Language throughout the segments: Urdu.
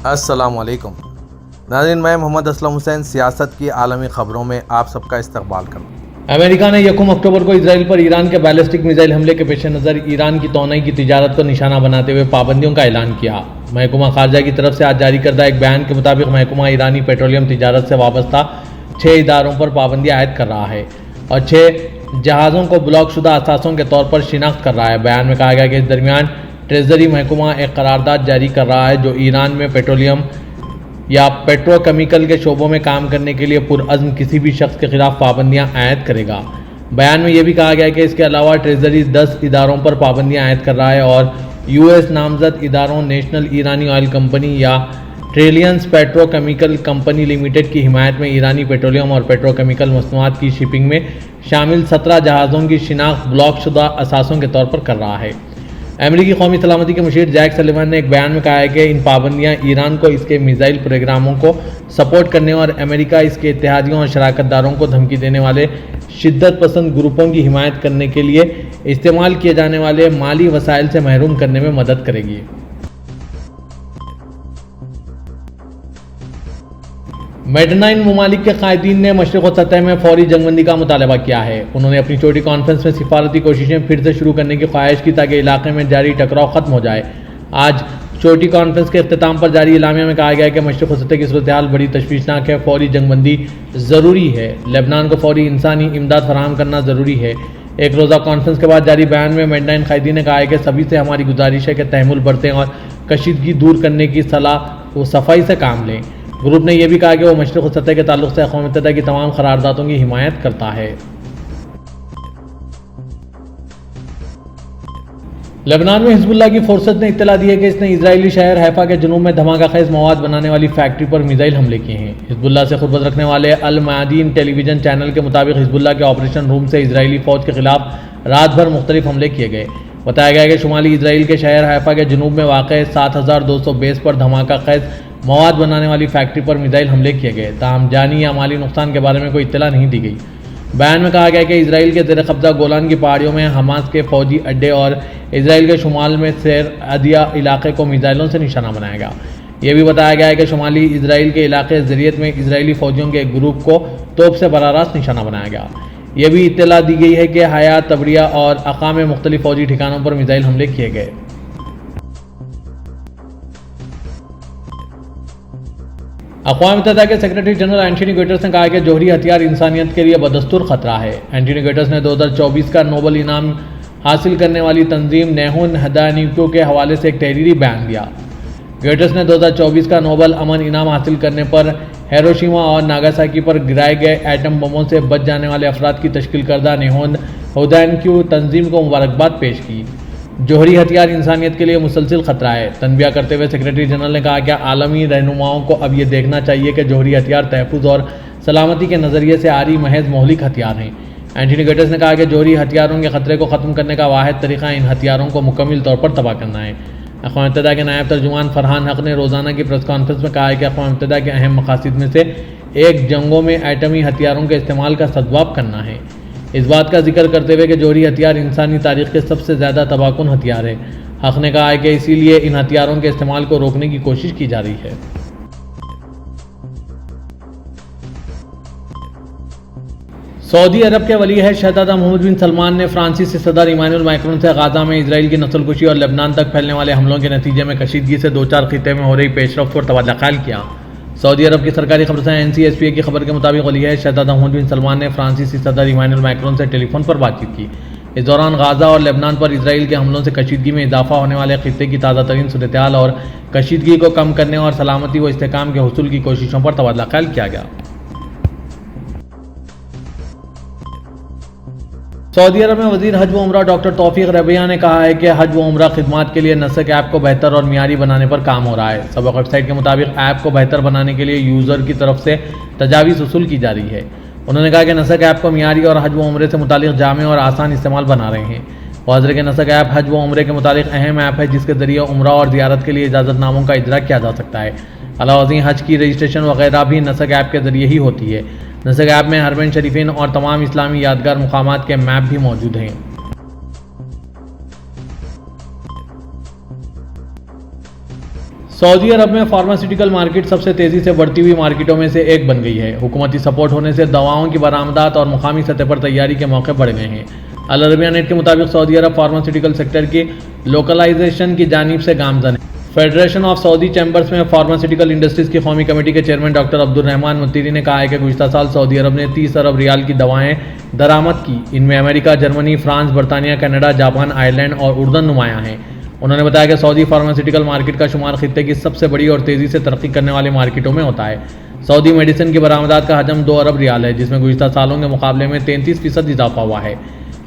السلام علیکم ناظرین، میں محمد اسلم حسین سیاست کی عالمی خبروں میں آپ سب کا استقبال کرتا ہوں۔ امریکہ نے 1 اکتوبر کو اسرائیل پر ایران کے بیلسٹک میزائل حملے کے پیش نظر ایران کی توانائی کی تجارت کو نشانہ بناتے ہوئے پابندیوں کا اعلان کیا۔ محکمہ خارجہ کی طرف سے آج جاری کردہ ایک بیان کے مطابق محکمہ ایرانی پیٹرولیم تجارت سے وابستہ 6 اداروں پر پابندیاں عائد کر رہا ہے اور 6 جہازوں کو بلاک شدہ اثاثوں کے طور پر شناخت کر رہا ہے۔ بیان میں کہا گیا کہ اس درمیان ٹریزری محکمہ ایک قرارداد جاری کر رہا ہے جو ایران میں پیٹرولیم یا پیٹرو کیمیکل کے شعبوں میں کام کرنے کے لیے پرعزم کسی بھی شخص کے خلاف پابندیاں عائد کرے گا۔ بیان میں یہ بھی کہا گیا ہے کہ اس کے علاوہ ٹریزری 10 اداروں پر پابندیاں عائد کر رہا ہے اور US نامزد اداروں نیشنل ایرانی آئل کمپنی یا trillions petro chemical company limited کی حمایت میں ایرانی پیٹرولیم اور پیٹرو کیمیکل مصنوعات کی شپنگ میں شامل 17 جہازوں کی شناخت بلاک شدہ اثاثوں کے طور پر کر رہا ہے۔ امریکی قومی سلامتی کے مشیر جیک سلیون نے ایک بیان میں کہا ہے کہ ان پابندیاں ایران کو اس کے میزائل پروگراموں کو سپورٹ کرنے اور امریکہ اس کے اتحادیوں اور شراکت داروں کو دھمکی دینے والے شدت پسند گروپوں کی حمایت کرنے کے لیے استعمال کیے جانے والے مالی وسائل سے محروم کرنے میں مدد کرے گی۔ میڈ9 ممالک کے قائدین نے مشرق و سطح میں فوری جنگ بندی کا مطالبہ کیا ہے۔ انہوں نے اپنی چھوٹی کانفرنس میں سفارتی کوششیں پھر سے شروع کرنے کی خواہش کی تاکہ علاقے میں جاری ٹکراؤ ختم ہو جائے۔ آج چھوٹی کانفرنس کے اختتام پر جاری اعلامیہ میں کہا گیا ہے کہ مشرق و سطح کی صورتحال بڑی تشویشناک ہے، فوری جنگ بندی ضروری ہے، لبنان کو فوری انسانی امداد فراہم کرنا ضروری ہے۔ ایک روزہ کانفرنس کے بعد جاری بیان میں میڈ9 قائدین نے کہا ہے کہ سبھی سے ہماری گزارش ہے کہ تحمل برتیں اور کشیدگی دور کرنے کی صلاح و صفائی سے کام لیں۔ گروپ نے یہ بھی کہا کہ وہ مشرق و سطح کے تعلق سے اقوام متحدہ کی تمام قراردادوں کی حمایت کرتا ہے۔ لبنان میں حزب اللہ کی فورسز نے اطلاع دی ہے کہ اس نے اسرائیلی شہر حیفا کے جنوب میں دھماکہ خیز مواد بنانے والی فیکٹری پر میزائل حملے کیے ہیں۔ حزب اللہ سے خبرت رکھنے والے المیادین ٹیلی ویژن چینل کے مطابق حزب اللہ کے آپریشن روم سے اسرائیلی فوج کے خلاف رات بھر مختلف حملے کیے گئے۔ بتایا گیا کہ شمالی اسرائیل کے شہر حیفا کے جنوب میں واقع 7200 بیس پر دھماکہ خیز مواد بنانے والی فیکٹری پر میزائل حملے کیے گئے، تاہم جانی یا مالی نقصان کے بارے میں کوئی اطلاع نہیں دی گئی۔ بیان میں کہا گیا کہ اسرائیل کے زیر قبضہ گولان کی پہاڑیوں میں حماس کے فوجی اڈے اور اسرائیل کے شمال میں سیر عدیہ علاقے کو میزائلوں سے نشانہ بنایا گیا۔ یہ بھی بتایا گیا ہے کہ شمالی اسرائیل کے علاقے زریعت میں اسرائیلی فوجیوں کے ایک گروپ کو توپ سے براہ راست نشانہ بنایا گیا۔ یہ بھی اطلاع دی گئی ہے کہ حیات، تبریہ اور اقا میں مختلف فوجی ٹھکانوں پر میزائل حملے کیے گئے۔ اقوام متحدہ کے سیکرٹری جنرل اینٹونی گٹرس نے کہا کہ جوہری ہتھیار انسانیت کے لیے بدستور خطرہ ہے۔ اینٹونی گٹرس نے 2024 کا نوبل انعام حاصل کرنے والی تنظیم نیہون ہدانیکو کے حوالے سے ایک تحریری بیان دیا۔ گٹرس نے 2024 کا نوبل امن انعام حاصل کرنے پر ہیروشیما اور ناگاساکی پر گرائے گئے ایٹم بموں سے بچ جانے والے افراد کی تشکیل کردہ نیہون ہدانیکو تنظیم کو مبارکباد پیش کی۔ جوہری ہتھیار انسانیت کے لیے مسلسل خطرہ ہے۔ تنبیہ کرتے ہوئے سیکرٹری جنرل نے کہا کہ عالمی رہنماؤں کو اب یہ دیکھنا چاہیے کہ جوہری ہتھیار تحفظ اور سلامتی کے نظریے سے عاری محض مہلک ہتھیار ہیں۔ اینٹونی گٹرس نے کہا کہ جوہری ہتھیاروں کے خطرے کو ختم کرنے کا واحد طریقہ ان ہتھیاروں کو مکمل طور پر تباہ کرنا ہے۔ اقوام متحدہ کے نائب ترجمان فرحان حق نے روزانہ کی پریس کانفرنس میں کہا ہے کہ اقوام متحدہ کے اہم مقاصد میں سے ایک جنگوں میں ایٹمی ہتھیاروں کے استعمال کا سدباب کرنا ہے۔ اس بات کا ذکر کرتے ہوئے کہ جوہری ہتھیار انسانی تاریخ کے سب سے زیادہ تباہ کن ہتھیار ہے، حق نے کہا ہے کہ اسی لیے ان ہتھیاروں کے استعمال کو روکنے کی کوشش کی جا رہی ہے۔ سعودی عرب کے ولی عہد شہزادہ محمد بن سلمان نے فرانسیسی صدر ایمانوئل میکرون سے غزہ میں اسرائیل کی نسل کشی اور لبنان تک پھیلنے والے حملوں کے نتیجے میں کشیدگی سے دوچار خطے میں ہو رہی پیش رفت پر تبادلہ خیال کیا۔ سعودی عرب کی سرکاری خبرساں NCSPA کی خبر کے مطابق ولی عہد شہزادہ محمد بن سلمان نے فرانسیسی صدر ایمانوئل میکرون سے ٹیلی فون پر بات چیت کی۔ اس دوران غزہ اور لبنان پر اسرائیل کے حملوں سے کشیدگی میں اضافہ ہونے والے خطے کی تازہ ترین صورتحال اور کشیدگی کو کم کرنے اور سلامتی و استحکام کے حصول کی کوششوں پر تبادلہ خیال کیا گیا۔ سعودی عرب میں وزیر حج و عمرہ ڈاکٹر توفیق ربیہ نے کہا ہے کہ حج و عمرہ خدمات کے لیے نسق ایپ کو بہتر اور معیاری بنانے پر کام ہو رہا ہے۔ سابق ویب سائٹ کے مطابق ایپ کو بہتر بنانے کے لیے یوزر کی طرف سے تجاویز وصول کی جا رہی ہے۔ انہوں نے کہا کہ نسق ایپ کو معیاری اور حج و عمرے سے متعلق جامع اور آسان استعمال بنا رہے ہیں۔ واضح کہ نسق ایپ حج و عمرے کے متعلق اہم ایپ ہے جس کے ذریعے عمرہ اور زیارت کے لیے اجازت ناموں کا اجرا کیا جا سکتا ہے۔ علاوہ ازیں حج کی رجسٹریشن وغیرہ بھی نسق ایپ کے ذریعے ہی ہوتی ہے۔ نسق ایپ میں حرمین شریفین اور تمام اسلامی یادگار مقامات کے میپ بھی موجود ہیں۔ سعودی عرب میں فارماسیوٹیکل مارکیٹ سب سے تیزی سے بڑھتی ہوئی مارکیٹوں میں سے ایک بن گئی ہے۔ حکومتی سپورٹ ہونے سے دواؤں کی برآمدات اور مقامی سطح پر تیاری کے موقع بڑھ گئے ہیں۔ العربیہ نیٹ کے مطابق سعودی عرب فارماسیوٹیکل سیکٹر کی لوکلائزیشن کی جانب سے گامزن ہے۔ فیڈریشن آف سعودی چیمبرز میں فارماسیوٹیکل انڈسٹریز کی قومی کمیٹی کے چیئرمین ڈاکٹر عبد الرحمان متیری نے کہا ہے کہ گزشتہ سال سعودی عرب نے 30 ارب ریال کی دوائیں درآمد کی۔ ان میں امریکہ، جرمنی، فرانس، برطانیہ، کینیڈا، جاپان، آئرلینڈ اور اردن نمایاں ہیں۔ انہوں نے بتایا کہ سعودی فارماسیوٹیکل مارکیٹ کا شمار خطے کی سب سے بڑی اور تیزی سے ترقی کرنے والے مارکیٹوں میں ہوتا ہے۔ سعودی میڈیسن کی برآمدات کا حجم 2 ارب ریال ہے، جس میں گزشتہ سالوں کے مقابلے میں 33% اضافہ ہوا ہے۔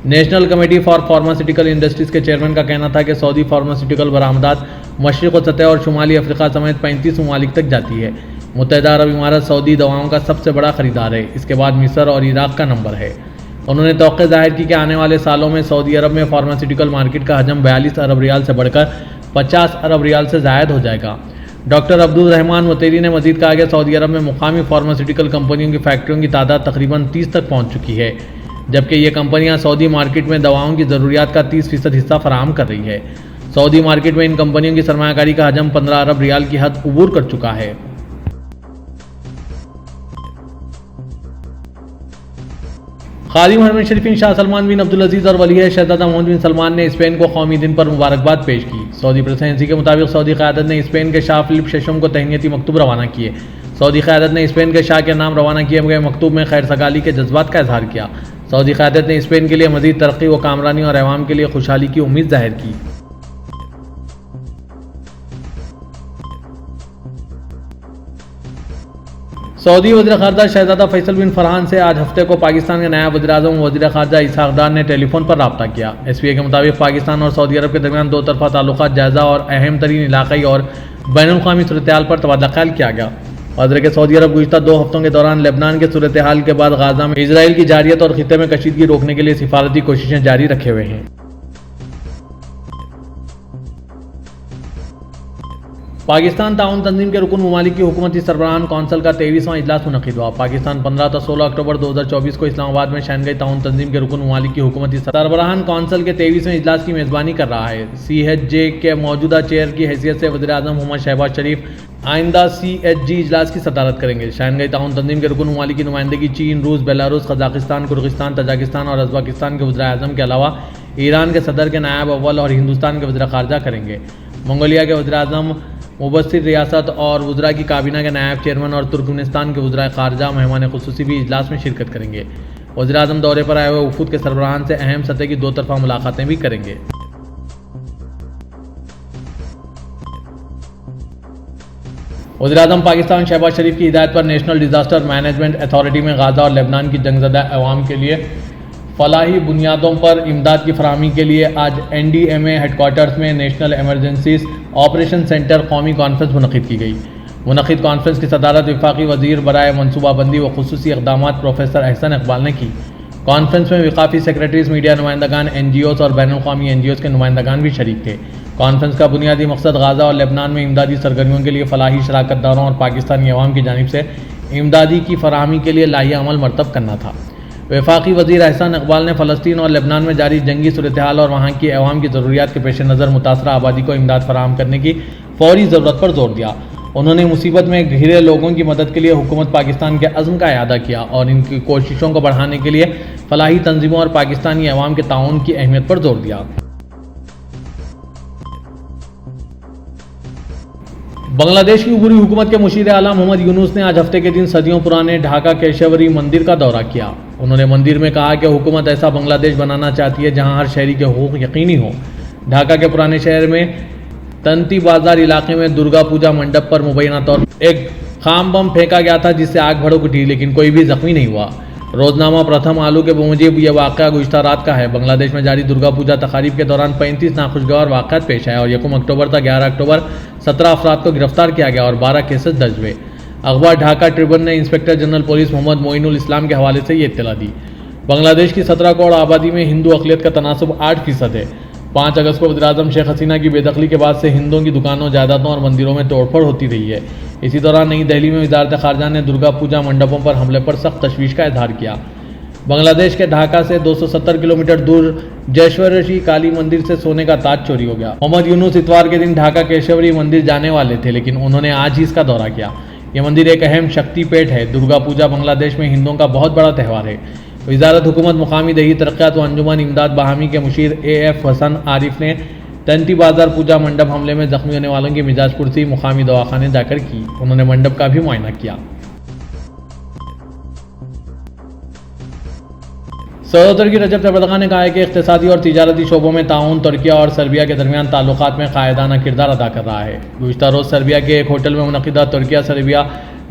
National committee for pharmaceutical industries کے چیئرمین کا کہنا تھا کہ سعودی فارماسیوٹیکل برآمدات مشرق و سطح اور شمالی افریقہ سمیت 35 ممالک تک جاتی ہے۔ متحدہ عرب امارات سعودی دواؤں کا سب سے بڑا خریدار ہے، اس کے بعد مصر اور عراق کا نمبر ہے۔ انہوں نے توقع ظاہر کی کہ آنے والے سالوں میں سعودی عرب میں فارماسیوٹیکل مارکیٹ کا حجم 42 ارب ریال سے بڑھ کر 50 ارب ریال سے زائد ہو جائے گا۔ ڈاکٹر عبد الرحمان متیری نے مزید کہا کہ سعودی عرب میں مقامی فارماسیوٹیکل کمپنیوں کی فیکٹریوں کی تعداد تقریباً 30 تک پہنچ چکی ہے، جبکہ یہ کمپنیاں سعودی مارکیٹ میں دواؤں کی ضروریات کا 30% حصہ فراہم کر رہی ہے۔ سعودی مارکیٹ میں ان کمپنیوں کی سرمایہ کاری کا حجم 15 ارب ریال کی حد عبور کر چکا ہے۔ خادم حرمین شریفین شاہ سلمان بن عبدالعزیز اور ولی شہزادہ محمد بن سلمان نے اسپین کو قومی دن پر مبارکباد پیش کی۔ سعودی پریس ایجنسی کے مطابق سعودی قیادت نے اسپین کے شاہ فلپ ششم کو تہنیتی مکتوب روانہ کیے۔ سعودی قیادت نے اسپین کے شاہ کے نام روانہ کیے گئے مکتوب میں خیر سگالی کے جذبات کا اظہار کیا۔ سعودی قیادت نے اسپین کے لیے مزید ترقی و کامرانی اور عوام کے لیے خوشحالی کی امید ظاہر کی۔ سعودی وزیر خارجہ شہزادہ فیصل بن فرحان سے آج ہفتے کو پاکستان کے نائب وزیر اعظم وزیر خارجہ اسحاق ڈار نے ٹیلی فون پر رابطہ کیا۔ ایس پی اے کے مطابق پاکستان اور سعودی عرب کے درمیان دو طرفہ تعلقات جائزہ اور اہم ترین علاقائی اور بین الاقوامی صورتحال پر تبادلہ خیال کیا گیا۔ وزیر کہ سعودی عرب گزشتہ 2 ہفتوں کے دوران لبنان کے صورتحال کے بعد غزہ میں اسرائیل کی جارحیت اور خطے میں کشیدگی روکنے کے لیے سفارتی کوششیں جاری رکھے ہوئے ہیں۔ پاکستان تعاون تنظیم کے رکن ممالک کی حکومتی سربراہان کونسل کا 23واں اجلاس منعقد ہوا۔ پاکستان 15 تا 16 اکتوبر 2024 کو اسلام آباد میں شنگھائی تعاون تنظیم کے رکن ممالک کی حکومتی سربراہان کونسل کے 23ویں اجلاس کی میزبانی کر رہا ہے۔ سی ایچ جے کے موجودہ چیئر کی حیثیت سے وزیر اعظم محمد شہباز شریف آئندہ سی ایچ جی اجلاس کی صدارت کریں گے۔ شنگھائی تعاون تنظیم کے رکن ممالک کی نمائندگی چین، روس، بیلاروس، قزاقستان، کرغستان، تاجکستان اور ازبکستان کے وزراء اعظم کے علاوہ ایران کے صدر کے نائب اول اور ہندوستان کے وزیر خارجہ کریں گے۔ منگولیا کے وزیر اعظم مبصر ریاست اور وزراء کی کابینہ کے نائب چیئرمین اور ترکمنستان کے وزراء خارجہ مہمان خصوصی بھی اجلاس میں شرکت کریں گے۔ وزیر اعظم دورے پر آئے ہوئے وفود کے سربراہان سے اہم سطح کی 2 طرفہ ملاقاتیں بھی کریں گے۔ وزیر اعظم پاکستان شہباز شریف کی ہدایت پر نیشنل ڈیزاسٹر مینجمنٹ اتھارٹی میں غزہ اور لبنان کی جنگ زدہ عوام کے لیے فلاحی بنیادوں پر امداد کی فراہمی کے لیے آج این ڈی ایم اے ہیڈ کوارٹرز میں نیشنل ایمرجنسیز آپریشن سینٹر قومی کانفرنس منعقد کی گئی۔ منعقد کانفرنس کی صدارت وفاقی وزیر برائے منصوبہ بندی و خصوصی اقدامات پروفیسر احسن اقبال نے کی۔ کانفرنس میں وفاقی سیکریٹریز، میڈیا نمائندگان، این جی اوز اور بین الاقوامی این جی اوز کے نمائندگان بھی شریک تھے۔ کانفرنس کا بنیادی مقصد غزہ اور لبنان میں امدادی سرگرمیوں کے لیے فلاحی شراکت داروں اور پاکستانی عوام کی جانب سے امدادی کی فراہمی کے لیے لائحہ عمل مرتب کرنا تھا۔ وفاقی وزیر احسن اقبال نے فلسطین اور لبنان میں جاری جنگی صورتحال اور وہاں کی عوام کی ضروریات کے پیش نظر متاثرہ آبادی کو امداد فراہم کرنے کی فوری ضرورت پر زور دیا۔ انہوں نے مصیبت میں گھرے لوگوں کی مدد کے لیے حکومت پاکستان کے عزم کا اعادہ کیا اور ان کی کوششوں کو بڑھانے کے لیے فلاحی تنظیموں اور پاکستانی عوام کے تعاون کی اہمیت پر زور دیا۔ بنگلہ دیش کی عبوری حکومت کے مشیر اعلیٰ محمد یونس نے آج ہفتے کے دن صدیوں پرانے ڈھاکہ کیشوری مندر کا دورہ کیا۔ انہوں نے مندر میں کہا کہ حکومت ایسا بنگلہ دیش بنانا چاہتی ہے جہاں ہر شہری کے حقوق یقینی ہوں۔ ڈھاکہ کے پرانے شہر میں تنتی بازار علاقے میں درگا پوجا منڈپ پر مبینہ طور پر ایک خام بم پھینکا گیا تھا جس سے آگ بھڑک اٹھی، لیکن کوئی بھی زخمی نہیں ہوا۔ روزنامہ پرتھم آلو کے بموجب یہ واقعہ گزشتہ رات کا ہے۔ بنگلہ دیش میں جاری درگا پوجا تقاریب کے دوران 35 ناخوشگوار واقعات پیش آئے اور 1 اکتوبر تا 11 اکتوبر 17 افراد کو گرفتار کیا گیا اور 12 کیسز درج ہوئے۔ اخبار ڈھاکہ ٹریبون نے انسپکٹر جنرل پولیس محمد معین الاسلام کے حوالے سے یہ اطلاع دی۔ بنگلہ دیش کی 17 کروڑ آبادی میں ہندو اقلیت کا تناسب 8% ہے۔ 5 اگست کو وزیر اعظم شیخ حسینہ کی بے دخلی کے بعد سے ہندوؤں کی دکانوں، جائیدادوں اور مندروں میں توڑ پھوڑ ہوتی رہی ہے۔ اسی دوران نئی دہلی میں وزارت خارجہ نے درگا پوجا منڈپوں پر حملے پر سخت تشویش کا اظہار کیا۔ بنگلہ دیش کے ڈھاکہ سے 270 کلومیٹر دور جیشورشی کالی مندر سے سونے کا تاج چوری ہو گیا۔ محمد یونس اتوار کے دن ڈھاکہ کیشوری مندر جانے والے تھے، لیکن انہوں نے آج ہی اس کا دورہ کیا۔ یہ مندر ایک اہم شکتی پیٹ ہے۔ درگا پوجا بنگلہ دیش میں ہندوؤں کا بہت بڑا تہوار ہے۔ وزارت حکومت مقامی دیہی ترقیات و انجمن امداد باہمی کے مشیر AF حسن عارف نے تنتی بازار پوجا منڈپ حملے میں زخمی ہونے والوں کی مزاج پرسی مقامی دواخانے جا کر کی۔ انہوں نے منڈپ کا بھی معائنہ کیا۔ صدر کی رجب طیب اردوغان نے کہا ہے کہ اقتصادی اور تجارتی شعبوں میں تعاون ترکیہ اور سربیا کے درمیان تعلقات میں قائدانہ کردار ادا کر رہا ہے۔ گزشتہ روز سربیا کے ایک ہوٹل میں منعقدہ ترکیہ سربیا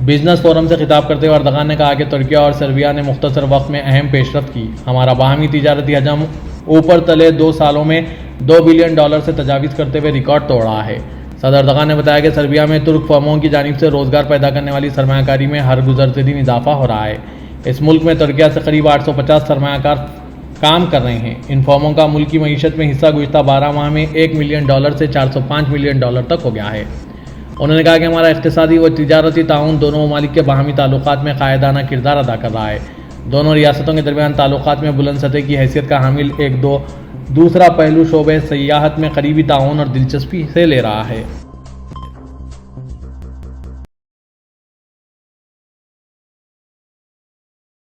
بزنس فورم سے خطاب کرتے ہوئے اردوغان نے کہا کہ ترکیہ اور سربیا نے مختصر وقت میں اہم پیش رفت کی۔ ہمارا باہمی تجارتی حجم اوپر تلے 2 سالوں میں $2 بلین سے تجاوز کرتے ہوئے ریکارڈ توڑ رہا ہے۔ صدر اردوغان نے بتایا کہ سربیا میں ترک فرموں کی جانب سے روزگار پیدا کرنے والی سرمایہ کاری میں ہر گزرتے دن اضافہ ہو رہا ہے۔ اس ملک میں ترکیہ سے قریب 850 سرمایہ کار کام کر رہے ہیں۔ ان فرموں کا ملکی معیشت میں حصہ گزشتہ 12 ماہ میں $1 ملین سے $405 ملین تک ہو گیا ہے۔ انہوں نے کہا کہ ہمارا اقتصادی و تجارتی تعاون دونوں ممالک کے باہمی تعلقات میں قائدانہ کردار ادا کر رہا ہے۔ دونوں ریاستوں کے درمیان تعلقات میں بلند سطح کی حیثیت کا حامل دوسرا پہلو شعبہ سیاحت میں قریبی تعاون اور دلچسپی سے لے رہا ہے۔